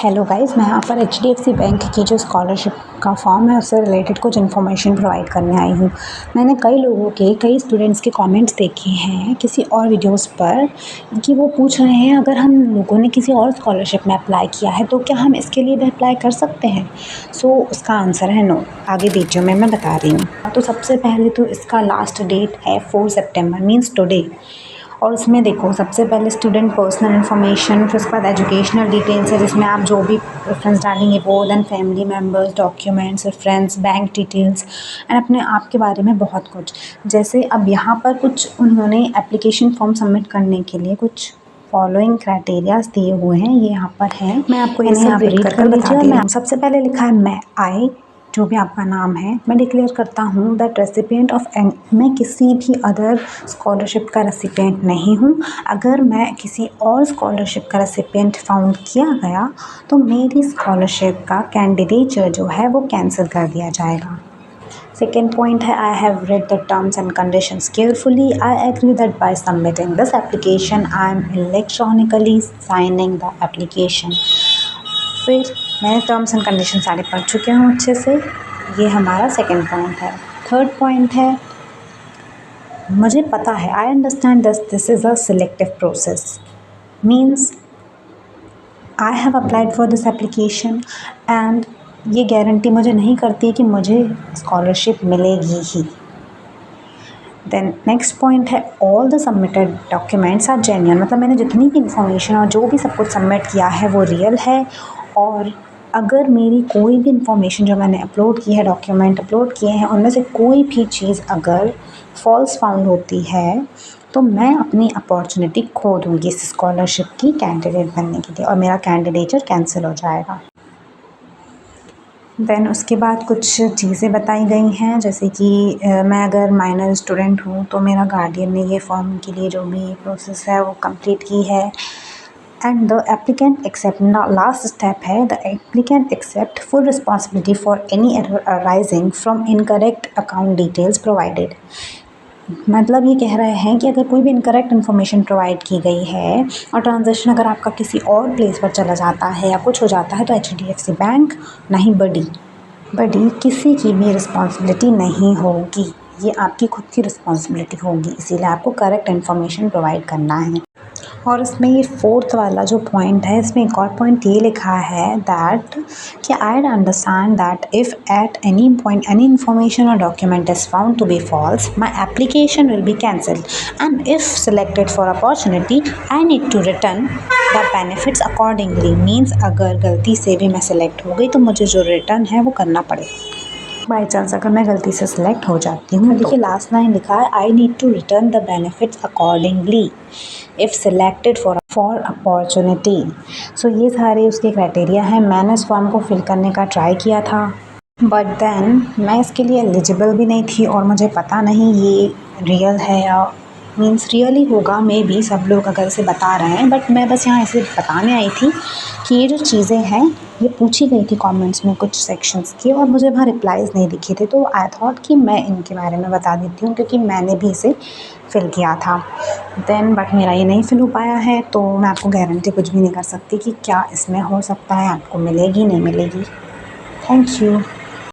Hello guys, मैं यहाँ पर एचडीएफसी बैंक की जो स्कॉलरशिप का फॉर्म है उससे रिलेटेड कुछ इन्फॉर्मेशन प्रोवाइड करने आई हूँ। मैंने कई स्टूडेंट्स के कमेंट्स देखे हैं किसी और वीडियोस पर कि वो पूछ रहे हैं अगर हम लोगों ने किसी और स्कॉलरशिप में अप्लाई किया है तो क्या हम इसके लिए भी अप्लाई कर सकते हैं। सो उसका आंसर है नो। आगे वीडियो में मैं बता रही हूँ। तो सबसे पहले तो इसका लास्ट डेट है 4 सितंबर मीन्स टुडे। और उसमें देखो सबसे पहले स्टूडेंट पर्सनल इन्फॉर्मेशन, फिर उसके बाद एजुकेशनल डिटेल्स है जिसमें आप जो भी प्रेफरेंस डालेंगे वो, then family members, documents, reference, bank details and अपने आप के बारे में बहुत कुछ। जैसे अब यहाँ पर कुछ उन्होंने एप्लीकेशन फॉर्म सबमिट करने के लिए कुछ फॉलोइंग क्राइटेरियाज दिए हुए हैं, ये यहाँ पर हैं। मैं आपको ये सब रीड कर लीजिए। मैं सबसे पहले लिखा है मैं जो भी आपका नाम है, मैं डिक्लेयर करता हूँ दैट रेसिपिएंट ऑफ मैं किसी भी अदर स्कॉलरशिप का रेसिपिएंट नहीं हूँ। अगर मैं किसी और स्कॉलरशिप का रेसिपिएंट फाउंड किया गया तो मेरी स्कॉलरशिप का कैंडिडेचर जो है वो कैंसिल कर दिया जाएगा। Second point है I have read the terms and conditions carefully. I agree that by submitting this application I am electronically signing the application. फिर मैंने टर्म्स एंड कंडीशन सारे पढ़ चुके हूँ अच्छे से। ये हमारा सेकंड पॉइंट है। थर्ड पॉइंट है मुझे पता है, I understand this is a selective process means I have applied for this application and ये गारंटी मुझे नहीं करती कि मुझे स्कॉलरशिप मिलेगी ही। देन नेक्स्ट पॉइंट है all the submitted documents are genuine, मतलब मैंने जितनी भी इंफॉर्मेशन और जो भी सब कुछ सबमिट किया है वो रियल है। और अगर मेरी कोई भी इंफॉर्मेशन जो मैंने अपलोड की है, डॉक्यूमेंट अपलोड किए हैं, उनमें से कोई भी चीज़ अगर फॉल्स फाउंड होती है तो मैं अपनी अपॉर्चुनिटी खो दूँगी इस स्कॉलरशिप की कैंडिडेट बनने के लिए और मेरा कैंडिडेचर कैंसिल हो जाएगा। देन उसके बाद कुछ चीज़ें बताई गई हैं जैसे कि मैं अगर माइनर स्टूडेंट हूँ तो मेरा गार्डियन ने ये फॉर्म के लिए जो भी प्रोसेस है वो कंप्लीट की है and the applicant accept, last step है the applicant accept full responsibility for any error arising from incorrect account details provided. मतलब ये कह रहे हैं कि अगर कोई भी इनकरेक्ट इन्फॉर्मेशन प्रोवाइड की गई है और ट्रांजैक्शन अगर आपका किसी और प्लेस पर चला जाता है या कुछ हो जाता है तो एचडीएफसी बैंक नहीं बड़ी किसी की भी रिस्पॉन्सिबिलिटी नहीं होगी, ये आपकी खुद की रिस्पॉन्सिबिलिटी होगी। इसीलिए आपको करेक्ट इन्फॉर्मेशन प्रोवाइड करना है। और इसमें ये फोर्थ वाला जो पॉइंट है इसमें एक और पॉइंट ये लिखा है दैट कि I understand that if at any point any information और document is found to be false my application will be cancelled and if selected for opportunity I need to return the benefits accordingly. Means अगर गलती से भी मैं select हो गई तो मुझे जो रिटर्न है वो करना पड़ेगा। बाई चांस अगर मैं गलती से सिलेक्ट हो जाती हूँ, देखिए लास्ट लाइन लिखा है I need to return the benefits accordingly if selected for opportunity. So ये सारे उसके क्राइटेरिया हैं। मैंने इस फॉर्म को फिल करने का ट्राई किया था बट देन मैं इसके लिए एलिजिबल भी नहीं थी और मुझे पता नहीं ये रियल है या मीन्स रियली होगा, मे बी सब लोग अगर इसे बता रहे हैं, बट मैं बस यहाँ ऐसे बताने आई थी कि ये जो चीज़ें हैं ये पूछी गई थी कमेंट्स में कुछ सेक्शंस की और मुझे वहाँ रिप्लाईज़ नहीं दिखे थे तो आई थॉट कि मैं इनके बारे में बता देती हूँ क्योंकि मैंने भी इसे फिल किया था। देन बट मेरा ये नहीं फिल हो पाया है तो मैं आपको गारंटी कुछ भी नहीं कर सकती कि क्या इसमें हो सकता है आपको मिलेगी नहीं मिलेगी। Thank you.